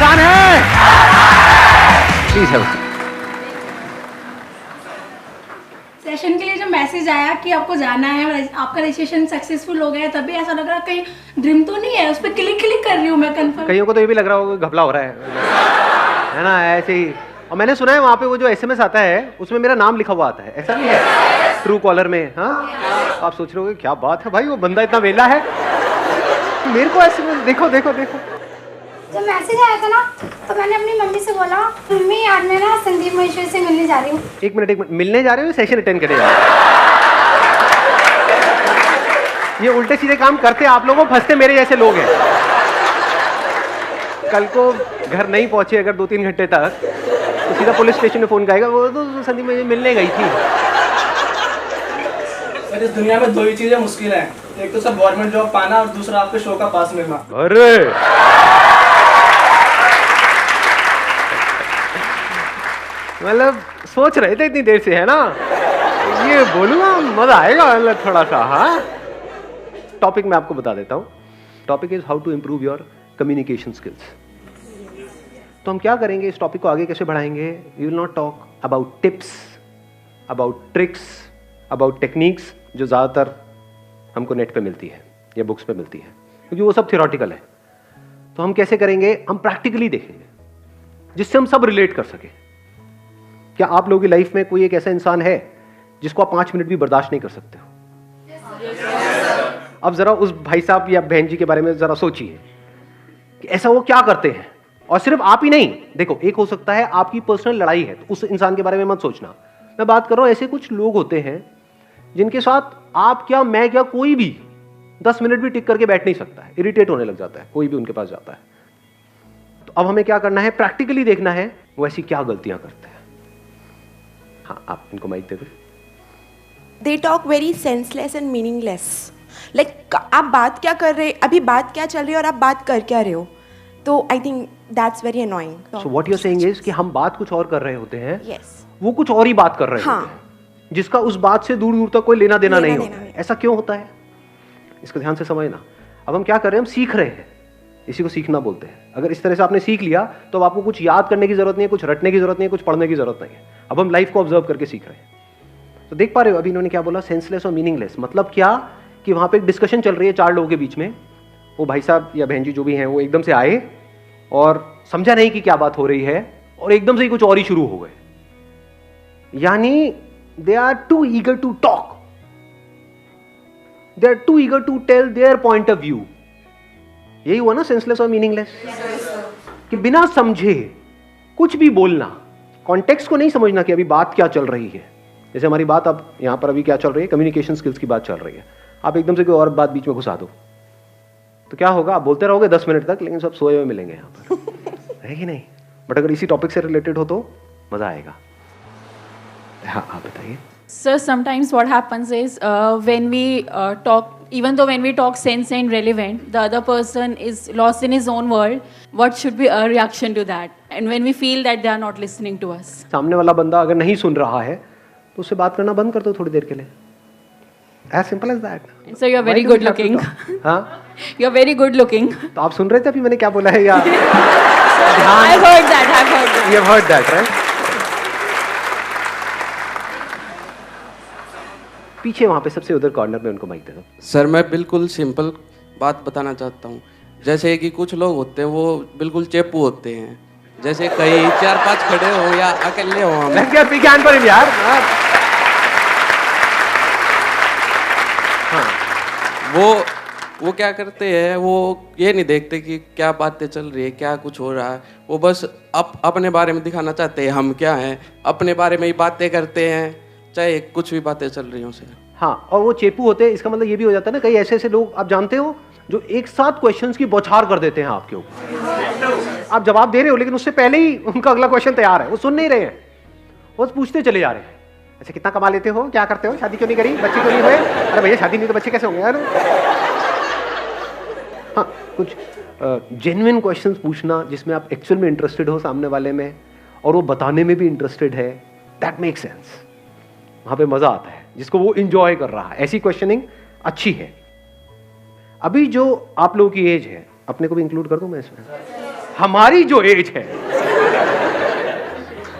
इंसान है? प्लीज है। सेशन के लिए जो मैसेज आया कि आपको जाना है और आपका रजिस्ट्रेशन सक्सेसफुल हो गया, तभी ऐसा लग रहा कहीं ड्रीम तो नहीं है, उस पर क्लिक कर रही हूँ मैं कंफर्म। कईयों को तो ये भी लग रहा होगा घपला हो रहा है ना, ऐसे ही। और मैंने सुना है वहाँ पे वो जो एसएमएस आता है उसमें मेरा नाम लिखा हुआ आता है, ऐसा नहीं है? ट्रू कॉलर में। हाँ, आप सोच रहे हो क्या बात है भाई, वो बंदा इतना वेला है। मेरे को एसएमएस देखो देखो देखो। जब मैसेज आया था ना तो मैंने अपनी मम्मी से बोला, मम्मी आज मैं ना संदीप महेश्वरी से मिलने जा रही हूँ। एक मिनट, मिलने जा रहे हो, सेशन अटेंड करने जा रहे हो? ये उल्टे सीधे काम करते आप लोगों, फंसते मेरे जैसे लोग हैं। कल को घर नहीं पहुंचे अगर 2-3 घंटे तक, तो सीधा पुलिस स्टेशन में फोन करेगा, वो तो संदीप मुझे मिलने गई थी। इस दुनिया में 2 ही चीजें मुश्किल है, एक तो सब गवर्नमेंट जॉब पाना और दूसरा आपके शो का पास मिलना। अरे मतलब सोच रहे थे इतनी देर से, है ना? ये बोलूंगा मजा आएगा मतलब थोड़ा सा। हाँ, टॉपिक मैं आपको बता देता हूँ। Topic is how to improve your communication skills. तो हम क्या करेंगे, इस टॉपिक को आगे कैसे बढ़ाएंगे? We will not talk about tips, about tricks, about techniques जो ज़्यादातर हमको नेट पे मिलती है या बुक्स पे मिलती है, क्योंकि वो सब थियोरटिकल है। तो हम कैसे करेंगे? हम प्रैक्टिकली देखेंगे जिससे हम सब रिलेट कर सकें। क्या आप लोगों की लाइफ में कोई एक ऐसा इंसान है जिसको आप 5 मिनट भी बर्दाश्त नहीं कर सकते हो? अब जरा उस भाई साहब या बहन जी के बारे में जरा सोचिए कि ऐसा वो क्या करते हैं। और सिर्फ आप ही नहीं, देखो एक हो सकता है आपकी पर्सनल लड़ाई है, तो उस इंसान के बारे में मत सोचना। मैं बात कर रहा हूं ऐसे कुछ लोग होते हैं जिनके साथ आप क्या, मैं क्या, कोई भी 10 मिनट भी टिक करके बैठ नहीं सकता है, इरिटेट होने लग जाता है कोई भी उनके पास जाता है। तो अब हमें क्या करना है? प्रैक्टिकली देखना है वो ऐसी क्या गलतियां करते हैं। हाँ, आप इनको माइक दे दो। They talk very senseless and meaningless. Like आप बात क्या कर रहे, अभी बात क्या चल रही है और आप बात कर क्या रहे हो? तो I think that's very annoying. So what you're saying is कि हम बात कुछ और कर रहे होते हैं, Yes. वो कुछ और ही बात कर रहे होते हैं, जिसका उस बात से दूर दूर तक कोई लेना देना नहीं होता है। ऐसा क्यों होता है? इसको ध्यान से समझना। अब हम क्या कर रहे हैं? हम सीख रहे हैं, इसी को सीखना बोलते हैं। अगर इस तरह से आपने सीख लिया तो अब आपको कुछ याद करने की जरूरत नहीं है, कुछ रटने की जरूरत नहीं है, कुछ पढ़ने की जरूरत नहीं है। अब हम लाइफ को ऑब्जर्व करके सीख रहे हैं। तो देख पा रहे हो अभी इन्होंने क्या बोला? सेंसलेस और मीनिंगलेस। मतलब क्या कि वहां पे एक डिस्कशन चल रही है 4 लोगों के बीच में, वो भाई साहब या बहन जी जो भी हैं वो एकदम से आए और समझा नहीं कि क्या बात हो रही है और एकदम से ही कुछ और ही शुरू हो गए। यानी they are too eager to talk, they are too eager to tell their point of view. यही हुआ ना सेंसलेस और मीनिंगलेस, कि बिना समझे कुछ भी बोलना, कॉन्टेक्स्ट को नहीं समझना कि अभी बात क्या चल रही है। जैसे हमारी बात अब यहां पर अभी क्या चल रही है? कम्युनिकेशन स्किल्स की बात चल रही है। आप एकदम से कोई और बात बीच में घुसा दो तो क्या होगा? आप बोलते रहोगे 10 मिनट तक, लेकिन सब सोए हुए मिलेंगे यहां पर। है कि नहीं? बट अगर इसी टॉपिक से रिलेटेड हो तो मजा आएगा। हाँ, आप बताइए। Sir, sometimes what happens is when we talk, even though when we talk sense and relevant, the other person is lost in his own world. What should be our reaction to that? And when we feel that they are not listening to us. सामने वाला बंदा अगर नहीं सुन रहा है तो उससे बात करना बंद कर दो थोड़ी देर के लिए। As simple as that. So you are very good looking. हाँ? You are very good looking. तो आप सुन रहे थे अभी मैंने क्या बोला है या? I've heard that. I've heard that. You have heard that, right? पीछे वहां पे सबसे उधर कॉर्नर में उनको माइक दे दो। सर मैं बिल्कुल सिंपल बात बताना चाहता हूँ। जैसे कि कुछ लोग होते हैं वो बिल्कुल चेपू होते हैं, जैसे कई 4-5 खड़े हो या अकेले हो। हम विज्ञान पर यार। हाँ। वो क्या करते हैं, वो ये नहीं देखते कि क्या बातें चल रही है, क्या कुछ हो रहा है। वो बस अपने बारे में दिखाना चाहते हैं हम क्या हैं, अपने बारे में ही बातें करते हैं, चाहे कुछ भी बातें चल रही हो सर। हाँ, और वो चेपू होते हैं। इसका मतलब ये भी हो जाता है ना, कई ऐसे ऐसे लोग आप जानते हो जो एक साथ क्वेश्चंस की बौछार कर देते हैं आपके ऊपर। आप जवाब दे रहे हो लेकिन उससे पहले ही उनका अगला क्वेश्चन तैयार है, वो सुन नहीं रहे हैं, वो पूछते चले जा रहे हैं। ऐसे कितना कमा लेते हो, क्या करते हो, शादी क्यों नहीं करी, बच्चे क्यों नहीं हुए? अरे भैया शादी नहीं तो बच्चे कैसे होंगे यार? हाँ, कुछ जेन्युइन क्वेश्चंस पूछना जिसमें आप एक्चुअल में इंटरेस्टेड हो सामने वाले में और वो बताने में भी इंटरेस्टेड है, दैट मेक सेंस। वहां पे मजा आता है, जिसको वो इंजॉय कर रहा है। ऐसी क्वेश्चनिंग अच्छी है। अभी जो आप लोगों की एज है, अपने को भी इंक्लूड कर दूं मैं इसमें? हमारी जो एज है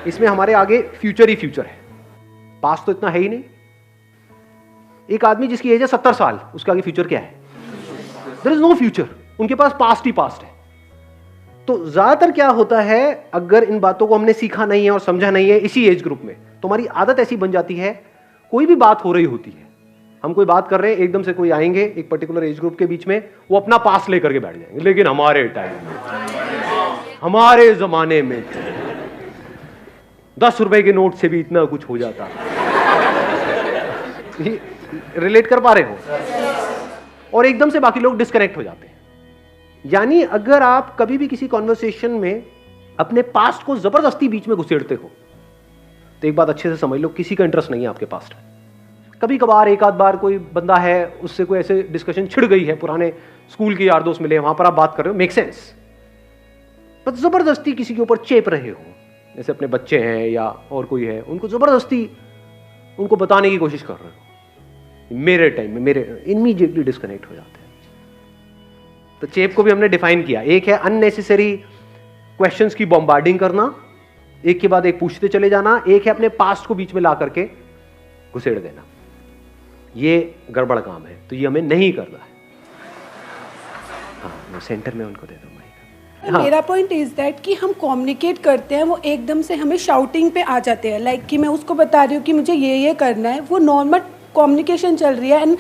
इसमें हमारे आगे फ्यूचर ही फ्यूचर है, पास्ट तो इतना है ही नहीं। एक आदमी जिसकी एज है 70 साल, उसके आगे फ्यूचर क्या है? देयर इज नो फ्यूचर, उनके पास पास्ट ही पास्ट है। तो ज्यादातर क्या होता है, अगर इन बातों को हमने सीखा नहीं है और समझा नहीं है इसी एज ग्रुप में, तो हमारी आदत ऐसी बन जाती है, कोई भी बात हो रही होती है, हम कोई बात कर रहे हैं, एकदम से कोई आएंगे एक पर्टिकुलर एज ग्रुप के बीच में, वो अपना पास लेकर के बैठ जाएंगे, लेकिन हमारे टाइम में, हमारे जमाने में 10 रुपए के नोट से भी इतना कुछ हो जाता। रिलेट कर पा रहे हो? और एकदम से बाकी लोग डिस्कनेक्ट हो जाते हैं। यानी अगर आप कभी भी किसी कॉन्वर्सेशन में अपने पास्ट को जबरदस्ती बीच में घुसेड़ते हो, तो एक बात अच्छे से समझ लो, किसी का इंटरेस्ट नहीं है आपके पास्ट में। कभी कभार एक आध बार कोई बंदा है, उससे कोई ऐसे डिस्कशन छिड़ गई है, पुराने स्कूल के यार दोस्त मिले, वहां पर आप बात कर रहे हो, मेक सेंस। पर जबरदस्ती किसी के ऊपर चेप रहे हो, जैसे अपने बच्चे हैं या और कोई है, उनको जबरदस्ती उनको बताने की कोशिश कर रहे हो, मेरे टाइम में, मेरे, इमीडिएटली डिस्कनेक्ट हो जाते हैं। तो चेप को भी हमने डिफाइन किया, एक है अननेसेसरी क्वेश्चंस की बॉम्बार्डिंग करना, एक के बाद एक पूछते चले जाना, एक है अपने पास्ट को बीच में ला करके घुसेड़ देना। ये गड़बड़ काम है, तो ये हमें नहीं करना है। हाँ, मैं सेंटर में उनको दे दूँ माइक। हाँ। मेरा पॉइंट इज दैट कि हम कम्युनिकेट करते हैं, वो एकदम से हमें शाउटिंग पे आ जाते हैं, लाइक कि मैं उसको बता रही हूँ कि मुझे ये करना है, वो नॉर्मल कम्युनिकेशन चल रही है, एंड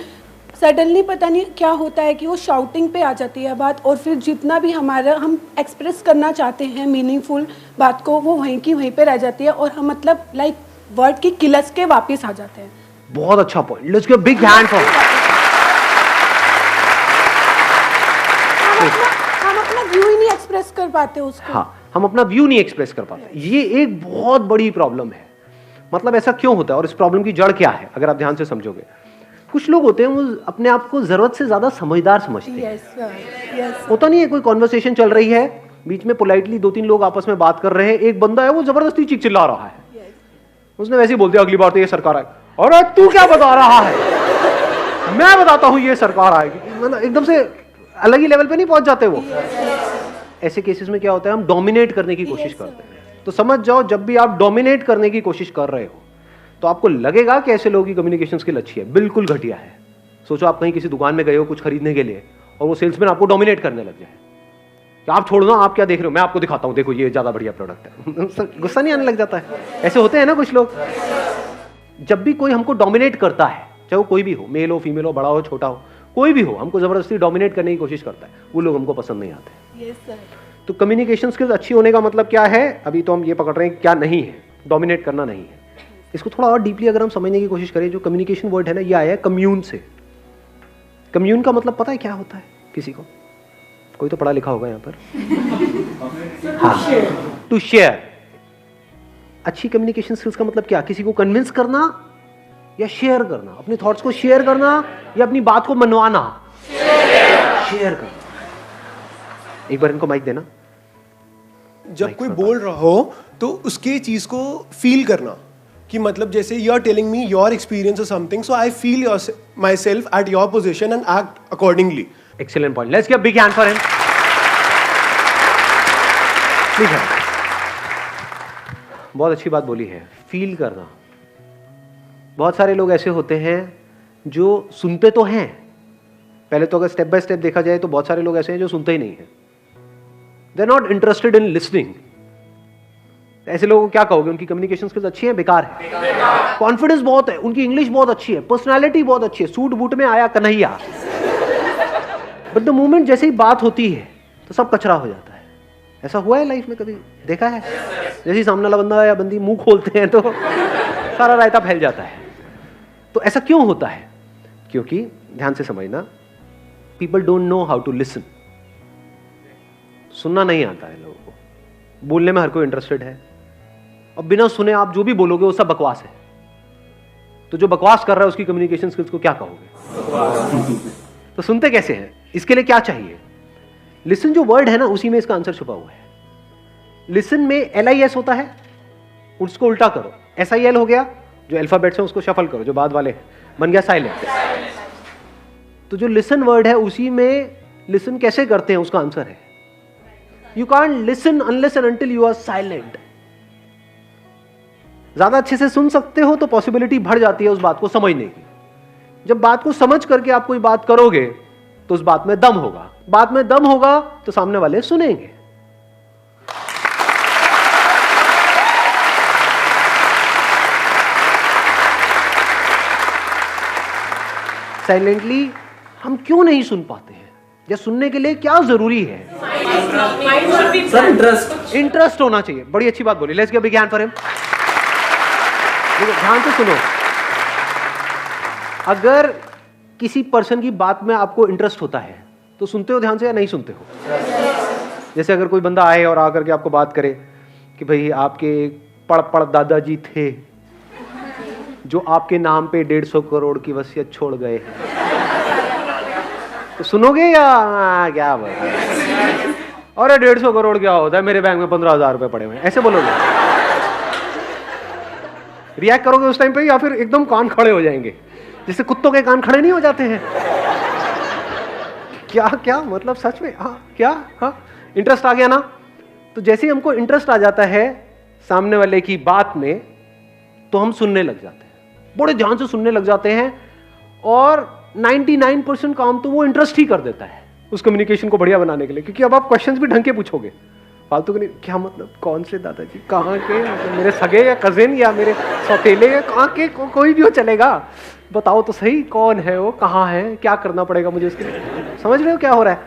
सडनली पता नहीं क्या होता है कि वो शाउटिंग पे आ जाती है बात, और फिर जितना भी हमारा हम एक्सप्रेस करना चाहते हैं मीनिंगफुल बात को, वो वहीं की वहीं पे रह जाती है, और हम मतलब लाइक वर्ड की किलस के वापस आ जाते हैं। बहुत अच्छा point, let's give big hand for. हम अपना व्यू ही नहीं एक्सप्रेस कर पाते उसको। हाँ, हम अपना व्यू नहीं एक्सप्रेस कर पाते, ये एक बहुत बड़ी प्रॉब्लम है। मतलब ऐसा क्यों होता है और इस प्रॉब्लम की जड़ क्या है, अगर आप ध्यान से समझोगे। कुछ लोग होते हैं वो अपने आप को जरूरत से ज्यादा समझदार समझते हैं। यस, होता नहीं है, कोई कॉन्वर्सेशन चल रही है, बीच में पोलाइटली 2-3 लोग आपस में बात कर रहे हैं, एक बंदा है वो जबरदस्ती चीख चिल्ला रहा है, उसने वैसे ही बोल दिया अगली बार तो ये सरकार आए, और तू क्या बता रहा है, मैं बताता हूं ये सरकार आएगी। मतलब एकदम से अलग ही लेवल पे नहीं पहुंच जाते वो। ऐसे केसेस में क्या होता है, हम डोमिनेट करने की कोशिश करते हैं। तो समझ जाओ, जब भी आप डोमिनेट करने की कोशिश कर रहे हो तो आपको लगेगा कि ऐसे लोगों की कम्युनिकेशन स्किल अच्छी है, बिल्कुल घटिया है। सोचो आप कहीं किसी दुकान में गए हो कुछ खरीदने के लिए, और वो सेल्समैन आपको डोमिनेट करने लग जाए कि आप छोड़ दो, आप क्या देख रहे हो, मैं आपको दिखाता हूं, देखो ये ज्यादा बढ़िया प्रोडक्ट है। गुस्सा नहीं आने लग जाता है? ऐसे होते हैं ना कुछ लोग। जब भी कोई हमको डोमिनेट करता है, चाहे वो कोई भी हो, मेल हो, फीमेल हो, बड़ा हो, छोटा हो, कोई भी हो, हमको जबरदस्ती डोमिनेट करने की कोशिश करता है, वो लोग हमको पसंद नहीं आते। Yes sir. तो कम्युनिकेशन स्किल्स अच्छी होने का मतलब क्या है, अभी तो हम ये पकड़ रहे हैं क्या नहीं है, डोमिनेट करना नहीं है। इसको थोड़ा और डीपली अगर हम समझने की कोशिश करें, जो कम्युनिकेशन वर्ड है ना, ये आया है कम्यून से। कम्यून का मतलब पता है क्या होता है किसी को? कोई तो पढ़ा लिखा होगा यहाँ पर। हाँ, टू शेयर। अच्छी कम्युनिकेशन स्किल्स का मतलब क्या? किसी को कन्विंस करना या शेयर करना, अपने थॉट्स को शेयर करना या अपनी बात को मनवाना। शेयर करना। एक बार इनको माइक देना। जब कोई बोल रहा हो तो उसके चीज को फील करना, कि मतलब जैसे you are telling me your experience और something, so I feel myself at your position and act accordingly. Excellent point, let's give big hand for him. ठीक है, बहुत अच्छी बात बोली है, फील करना। बहुत सारे लोग ऐसे होते हैं जो सुनते तो हैं, पहले तो अगर स्टेप बाय स्टेप देखा जाए तो बहुत सारे लोग ऐसे हैं जो सुनते ही नहीं हैं, they are not interested in listening. ऐसे लोगों को क्या कहोगे? उनकी कम्युनिकेशन स्किल्स अच्छी है, बेकार है? कॉन्फिडेंस बहुत है, उनकी इंग्लिश बहुत अच्छी है, पर्सनालिटी बहुत अच्छी है, सूट बूट में आया कन्हैया, बट द मोमेंट जैसे ही बात होती है तो सब कचरा हो जाता है। ऐसा हुआ है लाइफ में कभी? देखा है? जैसे ही सामने वाला बंदा या बंदी मुंह खोलते हैं तो सारा रायता फैल जाता है। तो ऐसा क्यों होता है? क्योंकि ध्यान से समझना, people don't know how to listen. सुनना नहीं आता है लोगों को, बोलने में हर कोई इंटरेस्टेड है, और बिना सुने आप जो भी बोलोगे वो सब बकवास है। तो जो बकवास कर रहा है उसकी कम्युनिकेशन स्किल्स को क्या कहोगे? तो सुनते कैसे हैं? इसके लिए क्या चाहिए? लिसन जो वर्ड है ना, उसी में इसका आंसर छुपा हुआ है। लिसन में LIS होता है, उसको उल्टा करो, SIL हो गया, जो अल्फाबेट्स हैं उसको शफल करो, जो बाद वाले हैं, बन गया साइलेंट। तो जो लिसन वर्ड है उसी में लिसन कैसे करते हैं उसका आंसर है। You can't listen unless and until you are silent. ज्यादा अच्छे से सुन सकते हो तो पॉसिबिलिटी बढ़ जाती है उस बात को समझने की। जब बात को समझ करके आप कोई बात करोगे तो उस बात में दम होगा, बात में दम होगा तो सामने वाले सुनेंगे। साइलेंटली हम क्यों नहीं सुन पाते हैं, या सुनने के लिए क्या जरूरी है? Sir interest. इंटरेस्ट होना चाहिए। बड़ी अच्छी बात बोली। Let's give a big hand for him. देखो ध्यान से सुनो, अगर किसी पर्सन की बात में आपको इंटरेस्ट होता है तो सुनते हो ध्यान से या नहीं सुनते हो? जैसे अगर कोई बंदा आए और आकर के आपको बात करे कि भाई आपके पड़ दादाजी थे जो आपके नाम पे 150 करोड़ की वसीयत छोड़ गए, तो सुनोगे या क्या बात है? अरे 150 करोड़ क्या होता है, मेरे बैंक में 15,000 रुपए पड़े हुए हैं, ऐसे बोलोगे? रिएक्ट करोगे उस टाइम पे या फिर एकदम कान खड़े हो जाएंगे जैसे कुत्तों के कान खड़े नहीं हो जाते हैं? क्या क्या मतलब सच में? हाँ क्या? हाँ इंटरेस्ट आ गया ना? तो जैसे ही हमको इंटरेस्ट आ जाता है सामने वाले की बात में तो हम सुनने लग जाते हैं, बड़े ध्यान से सुनने लग जाते हैं, और 99% काम तो वो इंटरेस्ट ही कर देता है उस कम्युनिकेशन को बढ़िया बनाने के लिए। क्योंकि अब आप क्वेश्चंस भी ढंग के पूछोगे, फालतू के नहीं। क्या मतलब? कौन से दादाजी? कहाँ के? मतलब मेरे सगे या कजिन या मेरे सौतेले या कहाँ के? कोई भी हो चलेगा, बताओ तो सही कौन है वो, कहाँ है, क्या करना पड़ेगा मुझे उसके लिए? समझ रहे हो क्या हो रहा है?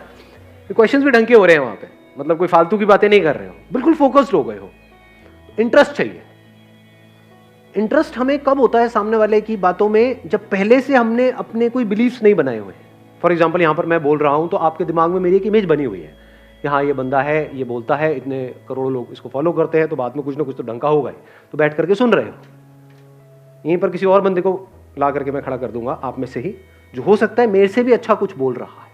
क्वेश्चंस भी ढंग के हो रहे हैं वहां पे, मतलब कोई फालतू की बातें नहीं कर रहे हो, बिल्कुल फोकस्ड हो गए हो। इंटरेस्ट चाहिए। इंटरेस्ट हमें कब होता है सामने वाले की बातों में? जब पहले से हमने अपने कोई बिलीफ्स नहीं बनाए हुए हैं। फॉर एग्जाम्पल यहां पर मैं बोल रहा हूं तो आपके दिमाग में मेरी एक इमेज बनी हुई है कि हाँ ये बंदा है, ये बोलता है, इतने करोड़ों लोग इसको फॉलो करते हैं, तो बाद में कुछ ना कुछ तो ढंग का होगा ही, तो बैठ करके सुन रहे हो। यहीं पर किसी और बंदे को ला करके मैं खड़ा कर दूंगा आप में से ही, जो हो सकता है मेरे से भी अच्छा कुछ बोल रहा है,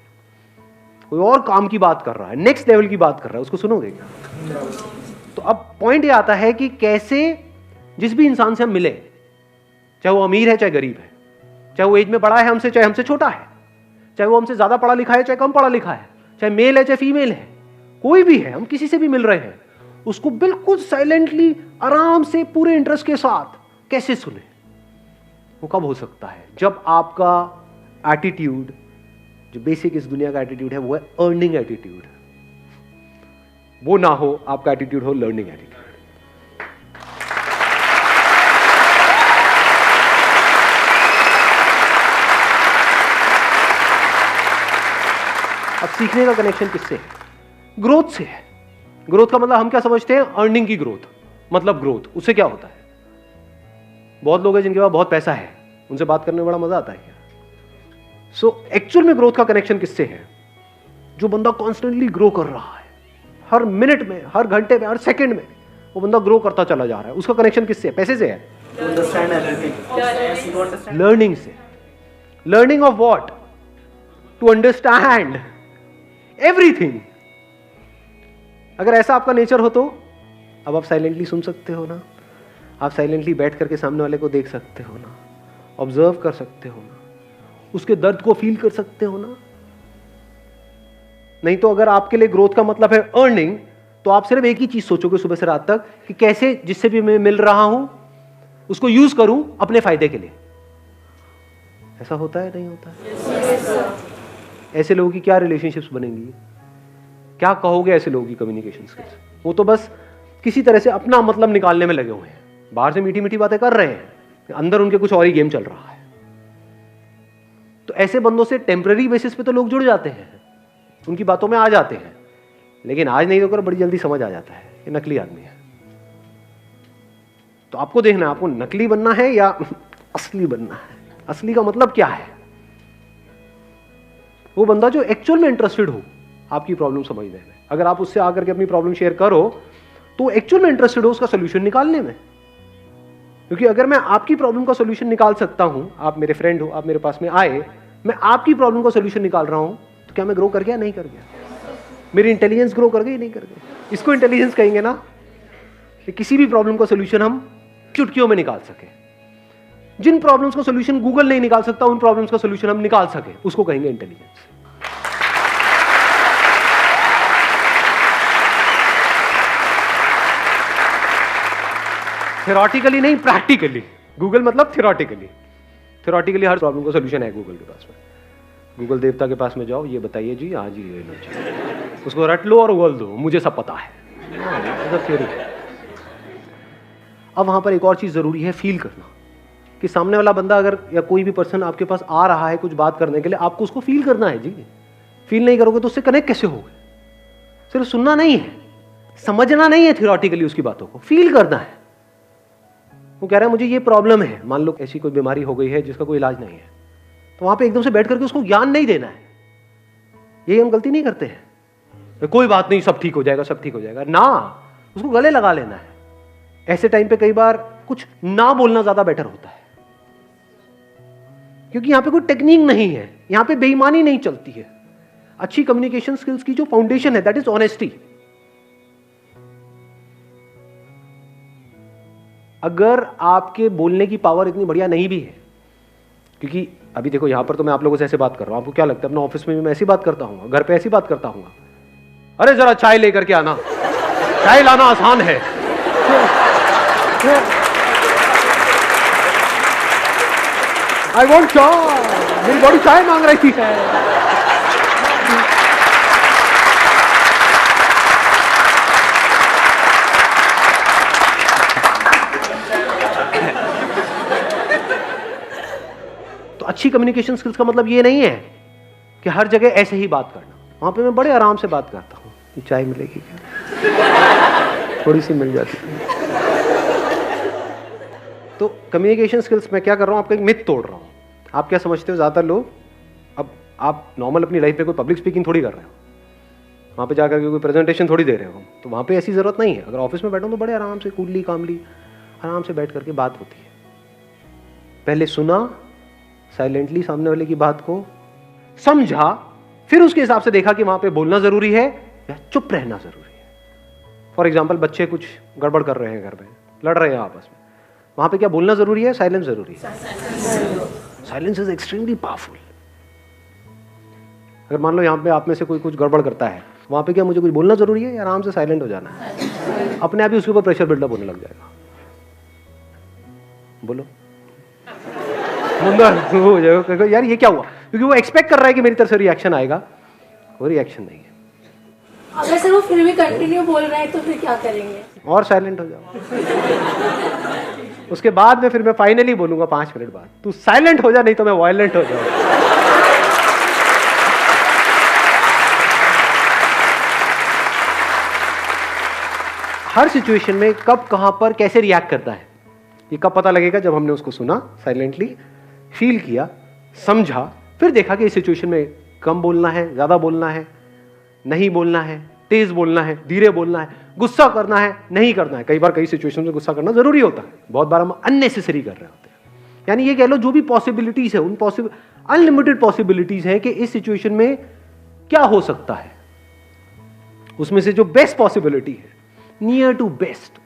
कोई और काम की बात कर रहा है, नेक्स्ट लेवल की बात कर रहा है, उसको सुनोगे क्या? तो अब पॉइंट ये आता है कि कैसे जिस भी इंसान से हम मिले, चाहे वो अमीर है चाहे गरीब है, चाहे वो एज में बड़ा है हमसे चाहे हमसे छोटा है, चाहे वो हमसे ज्यादा पढ़ा लिखा है चाहे कम पढ़ा लिखा है, चाहे मेल है चाहे फीमेल है, कोई भी है, हम किसी से भी मिल रहे हैं, उसको बिल्कुल साइलेंटली आराम से पूरे इंटरेस्ट के साथ कैसे सुने? वो कब हो सकता है? जब आपका एटीट्यूड, जो बेसिक इस दुनिया का एटीट्यूड है, वो है अर्निंग एटीट्यूड, वो ना हो, आपका एटीट्यूड हो लर्निंग एटीट्यूड। अब सीखने का कनेक्शन किससे है? ग्रोथ से है। ग्रोथ का मतलब हम क्या समझते हैं? अर्निंग की ग्रोथ, मतलब ग्रोथ। उससे क्या होता है? बहुत लोग हैं जिनके पास बहुत पैसा है, उनसे बात करने में बड़ा मजा आता है क्या? सो एक्चुअल में ग्रोथ का कनेक्शन किससे है? जो बंदा कॉन्स्टेंटली ग्रो कर रहा है, हर मिनट में, हर घंटे में, हर सेकंड में वो बंदा ग्रो करता चला जा रहा है, उसका कनेक्शन किससे है? पैसे से है? लर्निंग से। Learning of what? To understand everything. अगर ऐसा आपका नेचर हो तो अब आप साइलेंटली सुन सकते हो ना, आप साइलेंटली बैठ करके सामने वाले को देख सकते हो ना, ऑब्जर्व कर सकते हो ना, उसके दर्द को फील कर सकते हो ना। नहीं तो अगर आपके लिए ग्रोथ का मतलब है अर्निंग, तो आप सिर्फ एक ही चीज सोचोगे सुबह से रात तक कि कैसे जिससे भी मैं मिल रहा हूं उसको यूज करूं अपने फायदे के लिए। ऐसा होता है? नहीं होता है? ऐसे लोगों की क्या रिलेशनशिप्स बनेंगी? क्या कहोगे ऐसे लोगों की कम्युनिकेशन स्किल्स? वो तो बस किसी तरह से अपना मतलब निकालने में लगे हुए हैं, बाहर से मीठी मीठी बातें कर रहे हैं, अंदर उनके कुछ और ही गेम चल रहा है। तो ऐसे बंदों से टेम्पररी बेसिस पे तो लोग जुड़ जाते हैं, उनकी बातों में आ जाते हैं, लेकिन आज नहीं होकर बड़ी जल्दी समझ आ जाता है कि नकली आदमी है। तो आपको देखना है, आपको नकली बनना है या असली बनना है। असली का मतलब क्या है? वो बंदा जो एक्चुअल में इंटरेस्टेड हो आपकी प्रॉब्लम समझने में। अगर आप उससे आकर के अपनी प्रॉब्लम शेयर करो तो एक्चुअल में इंटरेस्टेड हो उसका सोल्यूशन निकालने में। क्योंकि अगर मैं आपकी प्रॉब्लम का सोल्यूशन निकाल सकता हूं, आप मेरे फ्रेंड हो, आप मेरे पास में आए, मैं आपकी प्रॉब्लम का सोल्यूशन निकाल रहा हूं, तो क्या मैं ग्रो कर गया? नहीं कर गया। मेरी इंटेलिजेंस ग्रो कर गई? नहीं कर गई। इसको इंटेलिजेंस कहेंगे ना, कि किसी भी प्रॉब्लम का सोल्यूशन हम चुटकियों में निकाल सके। जिन प्रॉब्लम्स का सोल्यूशन गूगल नहीं निकाल सकता, उन प्रॉब्लम्स का सोल्यूशन हम निकाल सके, उसको कहेंगे इंटेलिजेंस। थ्योरेटिकली नहीं, प्रैक्टिकली। गूगल मतलब थ्योरेटिकली। थ्योरेटिकली हर प्रॉब्लम का सोल्यूशन है गूगल के पास में। गूगल देवता के पास में जाओ, ये बताइए जी, हाँ जी ये लो जी, उसको रट लो और उगल दो, मुझे सब पता है। थ्योरी। अब वहां पर एक और चीज जरूरी है, फील करना, कि सामने वाला बंदा अगर या कोई भी पर्सन आपके पास आ रहा है कुछ बात करने के लिए, आपको उसको फील करना है जी। फील नहीं करोगे तो उससे कनेक्ट कैसे होगे? सिर्फ सुनना नहीं है, समझना नहीं है थ्योरेटिकली उसकी बातों को, फील करना है। वो कह रहा है मुझे ये प्रॉब्लम है, मान लो ऐसी कोई बीमारी हो गई है जिसका कोई इलाज नहीं है, तो वहां पे एकदम से बैठ करके उसको ज्ञान नहीं देना है। यही हम गलती नहीं करते हैं, कोई बात नहीं, सब ठीक हो जाएगा, सब ठीक हो जाएगा ना, उसको गले लगा लेना है। ऐसे टाइम पे कई बार कुछ ना बोलना ज्यादा बेटर होता है, क्योंकि यहां पे कोई टेक्निक नहीं है, यहां पे बेईमानी नहीं चलती है। अच्छी कम्युनिकेशन स्किल्स की जो फाउंडेशन है दैट इज ऑनेस्टी। अगर आपके बोलने की पावर इतनी बढ़िया नहीं भी है, क्योंकि अभी देखो यहां पर तो मैं आप लोगों से ऐसे बात कर रहा हूं, आपको क्या लगता है अपना ऑफिस में भी मैं ऐसी बात करता हूं, घर पे ऐसी बात करता हूं, अरे जरा चाय लेकर के आना, चाय लाना आसान है। आई वॉन्ट चाय, मेरी बॉडी चाय मांग रही है। तो अच्छी कम्युनिकेशन स्किल्स का मतलब ये नहीं है कि हर जगह ऐसे ही बात करना। वहां पे मैं बड़े आराम से बात करता हूँ, चाय मिलेगी क्या, थोड़ी सी मिल जाती है। तो कम्युनिकेशन स्किल्स मैं क्या कर रहा हूँ, आपका एक मिथ तोड़ रहा हूँ। आप क्या समझते हो, ज़्यादातर लोग, अब आप नॉर्मल अपनी लाइफ में कोई पब्लिक स्पीकिंग थोड़ी कर रहे हो, वहाँ पे जाकर के कोई प्रेजेंटेशन थोड़ी दे रहे हो, तो वहाँ पे ऐसी ज़रूरत नहीं है। अगर ऑफिस में बैठो तो बड़े आराम से कूलली कामली आराम से बैठ करके बात होती है। पहले सुना साइलेंटली सामने वाले की बात को, समझा, फिर उसके हिसाब से देखा कि वहाँ पे बोलना ज़रूरी है या चुप रहना ज़रूरी है। फॉर एग्जाम्पल बच्चे कुछ गड़बड़ कर रहे हैं घर में, लड़ रहे हैं आपस में, वहाँ पे क्या बोलना ज़रूरी है, साइलेंस ज़रूरी है? Silence is extremely powerful. अगर मान लो यहाँ पे आप में से कोई कुछ गड़बड़ करता है, वहाँ पे क्या मुझे कुछ बोलना ज़रूरी है या आराम से साइलेंट हो जाना है? अपने आप ही उसके ऊपर प्रेशर बिल्डअप होने लग जाएगा। बोलो हो जाएगा यार, ये क्या हुआ, क्योंकि वो एक्सपेक्ट कर रहा है कि मेरी तरफ से रिएक्शन आएगा, कोई रिएक्शन नहीं है। अगर सर वो फिर भी कंटिन्यू बोल रहा है तो फिर क्या करेंगे? और साइलेंट हो जाओ। उसके बाद में फिर मैं फाइनली बोलूंगा 5 मिनट बाद, तू साइलेंट हो जा, नहीं तो मैं वायलेंट हो जाऊंगा। हर सिचुएशन में कब, कहां पर, कैसे रिएक्ट करता है, ये कब पता लगेगा? जब हमने उसको सुना, साइलेंटली फील किया, समझा, फिर देखा कि इस सिचुएशन में कम बोलना है, ज्यादा बोलना है, नहीं बोलना है, तेज बोलना है, धीरे बोलना है, गुस्सा करना है, नहीं करना है। कई बार कई सिचुएशन में गुस्सा करना जरूरी होता है, बहुत बार हम अननेसेसरी कर रहे होते हैं। यानी ये कह लो जो भी पॉसिबिलिटीज है, उन अनलिमिटेड पॉसिबिलिटीज है कि इस सिचुएशन में क्या हो सकता है, उसमें से जो बेस्ट पॉसिबिलिटी है, नियर टू बेस्ट,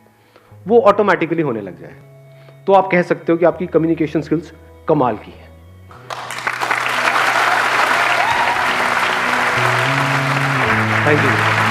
वो ऑटोमेटिकली होने लग जाए, तो आप कह सकते हो कि आपकी कम्युनिकेशन स्किल्स कमाल की है। Thank you.